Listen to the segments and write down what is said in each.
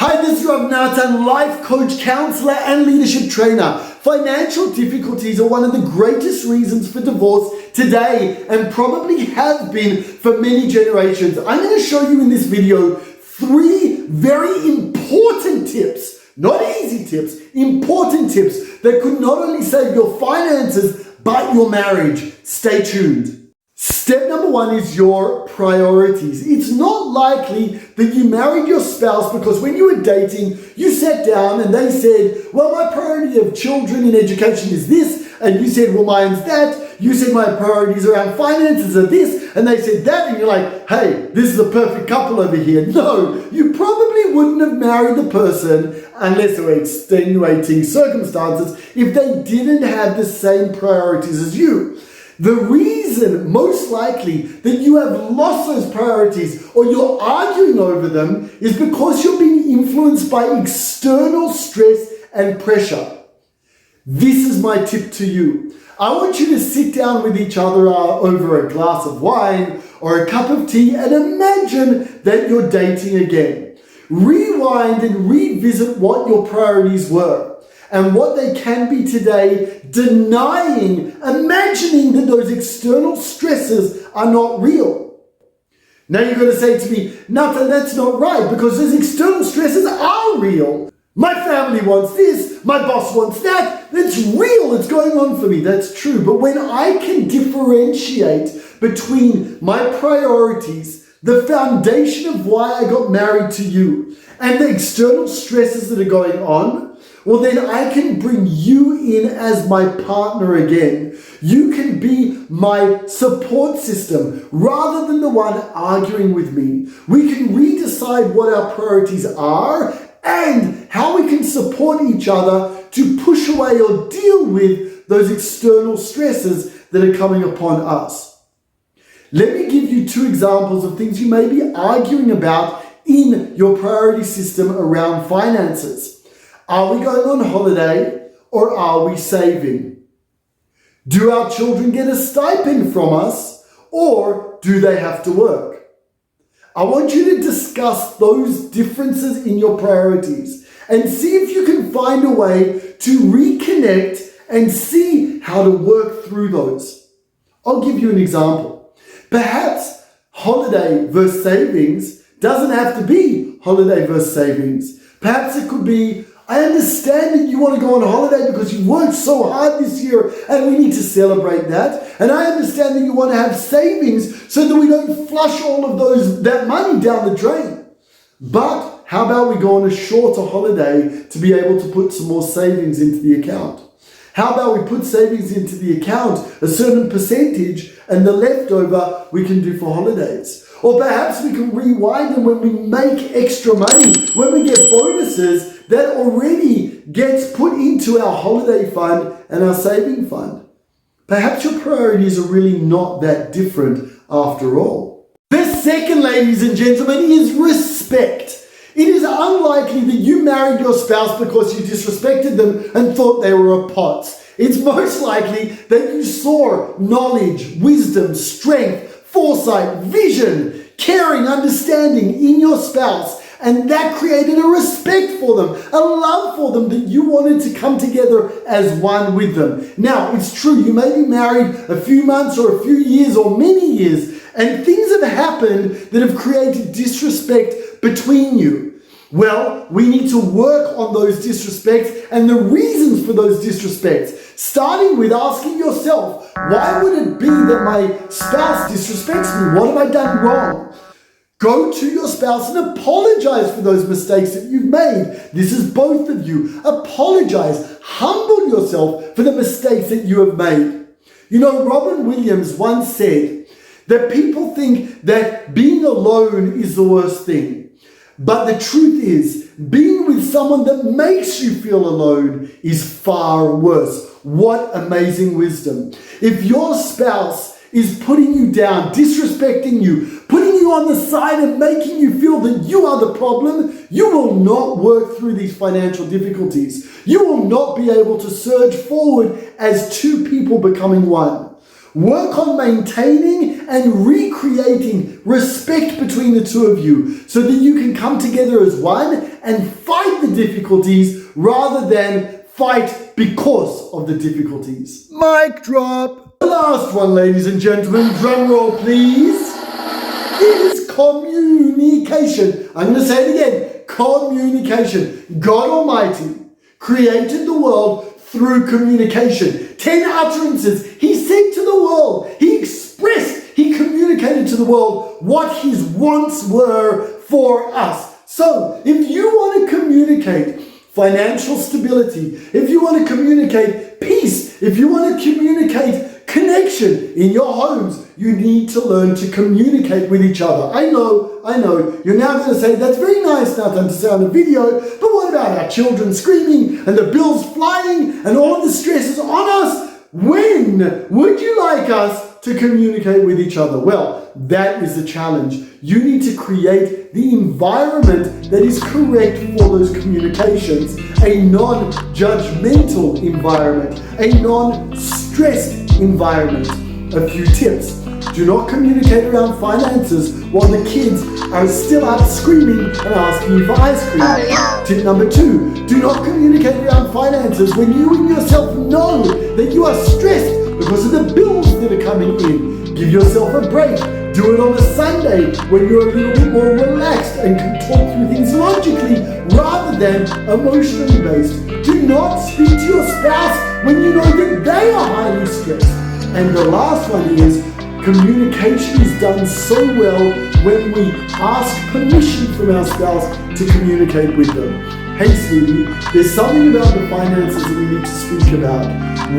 Hi, this is Rav Natan, life coach, counselor, and leadership trainer. Financial difficulties are one of the greatest reasons for divorce today and probably have been for many generations. I'm going to show you in this video 3 very important tips, not easy tips, important tips that could not only save your finances, but your marriage. Stay tuned. Step number 1 is your priorities. It's not likely that you married your spouse because when you were dating, you sat down and they said, well, my priority of children and education is this. And you said, well, mine's that. You said my priorities around finances are this. And they said that. And you're like, hey, this is a perfect couple over here. No, you probably wouldn't have married the person unless there were extenuating circumstances if they didn't have the same priorities as you. The reason, most likely, that you have lost those priorities or you're arguing over them is because you're being influenced by external stress and pressure. This is my tip to you. I want you to sit down with each other over a glass of wine or a cup of tea and imagine that you're dating again. Rewind and revisit what your priorities were and what they can be today, imagining that those external stresses are not real. Now you're going to say to me, Natan, that's not right, because those external stresses are real. My family wants this, my boss wants that, that's real, it's going on for me, that's true. But when I can differentiate between my priorities, the foundation of why I got married to you, and the external stresses that are going on, well, then I can bring you in as my partner again. You can be my support system rather than the one arguing with me. We can redecide what our priorities are and how we can support each other to push away or deal with those external stresses that are coming upon us. Let me give you 2 examples of things you may be arguing about in your priority system around finances. Are we going on holiday or are we saving? Do our children get a stipend from us or do they have to work? I want you to discuss those differences in your priorities and see if you can find a way to reconnect and see how to work through those. I'll give you an example. Perhaps holiday versus savings doesn't have to be holiday versus savings. Perhaps it could be, I understand that you want to go on holiday because you worked so hard this year and we need to celebrate that. And I understand that you want to have savings so that we don't flush all of that money down the drain. But how about we go on a shorter holiday to be able to put some more savings into the account? How about we put savings into the account, a certain percentage, and the leftover we can do for holidays? Or perhaps we can rewind, and when we make extra money, when we get bonuses, that already gets put into our holiday fund and our saving fund. Perhaps your priorities are really not that different after all. The second, ladies and gentlemen, is respect. It is unlikely that you married your spouse because you disrespected them and thought they were a pot. It's most likely that you saw knowledge, wisdom, strength, foresight, vision, caring, understanding in your spouse, and that created a respect for them, a love for them that you wanted to come together as one with them. Now, it's true, you may be married a few months or a few years or many years, and things have happened that have created disrespect between you. Well, we need to work on those disrespects and the reasons for those disrespects, starting with asking yourself, why would it be that my spouse disrespects me? What have I done wrong? Go to your spouse and apologize for those mistakes that you've made. This is both of you. Apologize. Humble yourself for the mistakes that you have made. You know, Robin Williams once said that people think that being alone is the worst thing. But the truth is, being with someone that makes you feel alone is far worse. What amazing wisdom. If your spouse is putting you down, disrespecting you, putting you on the side and making you feel that you are the problem, you will not work through these financial difficulties. You will not be able to surge forward as 2 people becoming one. Work on maintaining and recreating respect between the two of you so that you can come together as one and fight the difficulties rather than fight because of the difficulties. Mic drop. The last one, ladies and gentlemen, drum roll please, is communication. I'm going to say it again. Communication. God Almighty created the world through communication. 10 utterances. He said to the world, he expressed, he communicated to the world what his wants were for us. So, if you want to communicate financial stability, if you want to communicate peace, if you want to communicate connection in your homes, you need to learn to communicate with each other. I know, you're now going to say, that's very nice now to say on a video, but what about our children screaming and the bills flying and all of the stresses on us? When would you like us to communicate with each other? Well, that is the challenge. You need to create the environment that is correct for those communications, a non-judgmental environment, a non-stressed environment. A few tips. Do not communicate around finances while the kids are still out screaming and asking you for ice cream. Tip number 2, do not communicate around finances when you and yourself know that you are stressed because of the bills that are coming in. Give yourself a break. Do it on a Sunday when you're a little bit more relaxed and can talk through things logically rather than emotionally based. Do not speak to your spouse when you know that they are highly stressed. And the last one is, communication is done so well when we ask permission from our spouse to communicate with them. Hey sweetie, there's something about the finances that we need to speak about.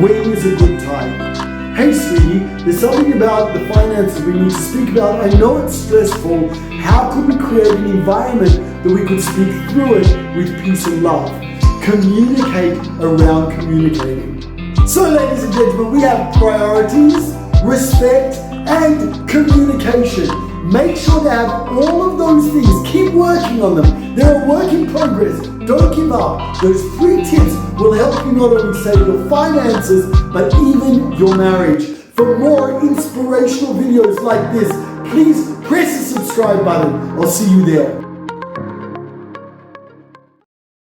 When is a good time? Hey sweetie, there's something about the finances we need to speak about. I know it's stressful. How could we create an environment that we could speak through it with peace and love? Communicate around communicating. So ladies and gentlemen, we have priorities, respect, and communication. Make sure to have all of those things. Keep working on them. They're a work in progress. Don't give up. Those 3 tips will help you not only save your finances, but even your marriage. For more inspirational videos like this, please press the subscribe button. I'll see you there.